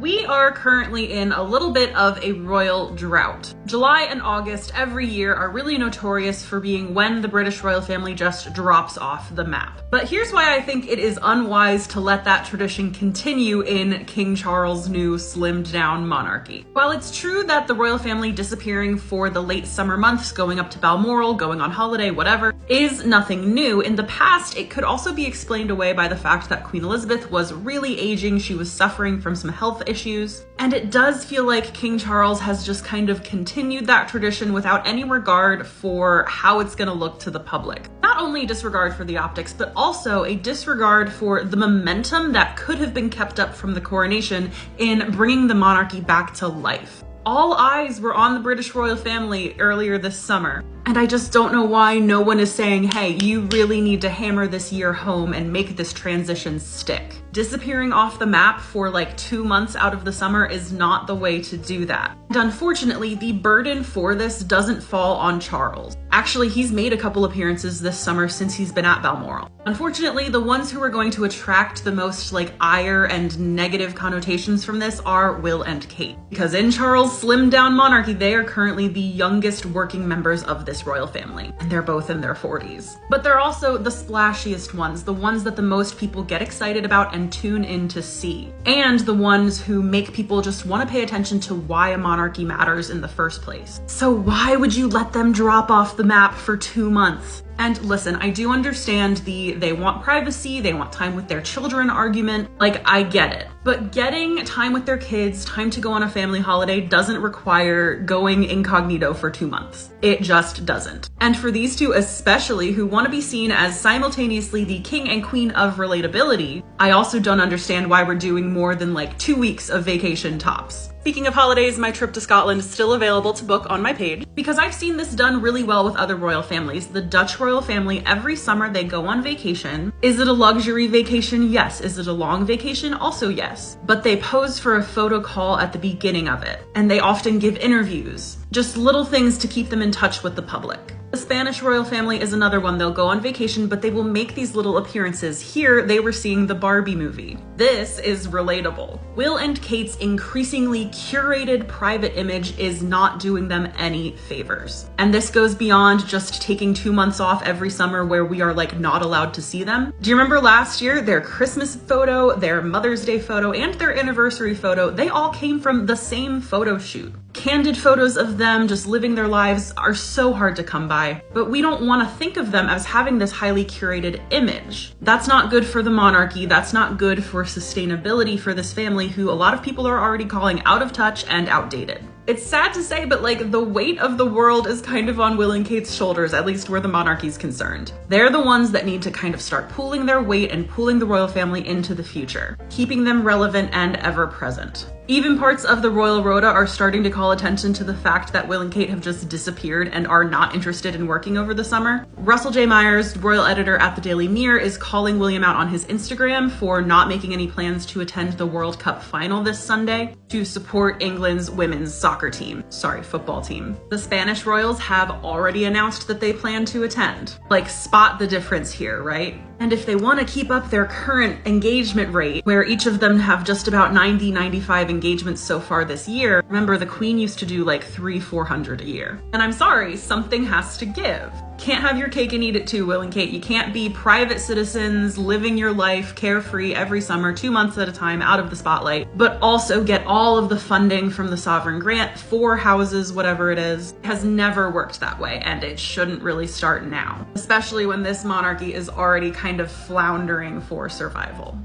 We are currently in a little bit of a royal drought. July and August every year are really notorious for being when the British royal family just drops off the map. But here's why I think it is unwise to let that tradition continue in King Charles' new slimmed down monarchy. While it's true that the royal family disappearing for the late summer months, going up to Balmoral, going on holiday, whatever, is nothing new, in the past it could also be explained away by the fact that Queen Elizabeth was really aging, she was suffering from some health issues, and it does feel like King Charles has just kind of continued that tradition without any regard for how it's gonna look to the public. Not only disregard for the optics, but also a disregard for the momentum that could have been kept up from the coronation in bringing the monarchy back to life. All eyes were on the British royal family earlier this summer, and I just don't know why no one is saying, hey, you really need to hammer this year home and make this transition stick. Disappearing off the map for like 2 months out of the summer is not the way to do that. And unfortunately, the burden for this doesn't fall on Charles. Actually, he's made a couple appearances this summer since he's been at Balmoral. Unfortunately, the ones who are going to attract the most ire and negative connotations from this are Will and Kate. Because in Charles' slimmed down monarchy, they are currently the youngest working members of this royal family, and they're both in their 40s. But they're also the splashiest ones, the ones that the most people get excited about and tune in to see, and the ones who make people just want to pay attention to why a monarchy matters in the first place. So why would you let them drop off the map for 2 months? And listen, I do understand they want privacy, they want time with their children argument, like I get it. But getting time with their kids, time to go on a family holiday doesn't require going incognito for 2 months. It just doesn't. And for these two especially, who want to be seen as simultaneously the king and queen of relatability, I also don't understand why we're doing more than like 2 weeks of vacation tops. Speaking of holidays, my trip to Scotland is still available to book on my page because I've seen this done really well with other royal families. The Dutch royal family, every summer they go on vacation. Is it a luxury vacation? Yes. Is it a long vacation? Also yes. But they pose for a photo call at the beginning of it, and they often give interviews. Just little things to keep them in touch with the public. The Spanish royal family is another one. They'll go on vacation, but they will make these little appearances. Here, they were seeing the Barbie movie. This is relatable. Will and Kate's increasingly curated private image is not doing them any favors. And this goes beyond just taking 2 months off every summer where we are like not allowed to see them. Do you remember last year, their Christmas photo, their Mother's Day photo, and their anniversary photo, they all came from the same photo shoot. Candid photos of them just living their lives are so hard to come by, but we don't want to think of them as having this highly curated image. That's not good for the monarchy. That's not good for sustainability for this family who a lot of people are already calling out of touch and outdated. It's sad to say, but like the weight of the world is kind of on Will and Kate's shoulders, at least where the monarchy's concerned. They're the ones that need to kind of start pooling their weight and pulling the royal family into the future, keeping them relevant and ever present. Even parts of the Royal Rota are starting to call attention to the fact that Will and Kate have just disappeared and are not interested in working over the summer. Russell J. Myers, royal editor at the Daily Mirror, is calling William out on his Instagram for not making any plans to attend the World Cup final this Sunday to support England's women's football team. The Spanish royals have already announced that they plan to attend. Like, spot the difference here, right? And if they want to keep up their current engagement rate, where each of them have just about 95 engagements so far this year, remember the Queen used to do like 400 a year. And I'm sorry, something has to give. Can't have your cake and eat it too, Will and Kate. You can't be private citizens living your life carefree every summer, 2 months at a time out of the spotlight, but also get all of the funding from the sovereign grant, 4 houses, whatever it is. It has never worked that way, and it shouldn't really start now, especially when this monarchy is already kind of floundering for survival.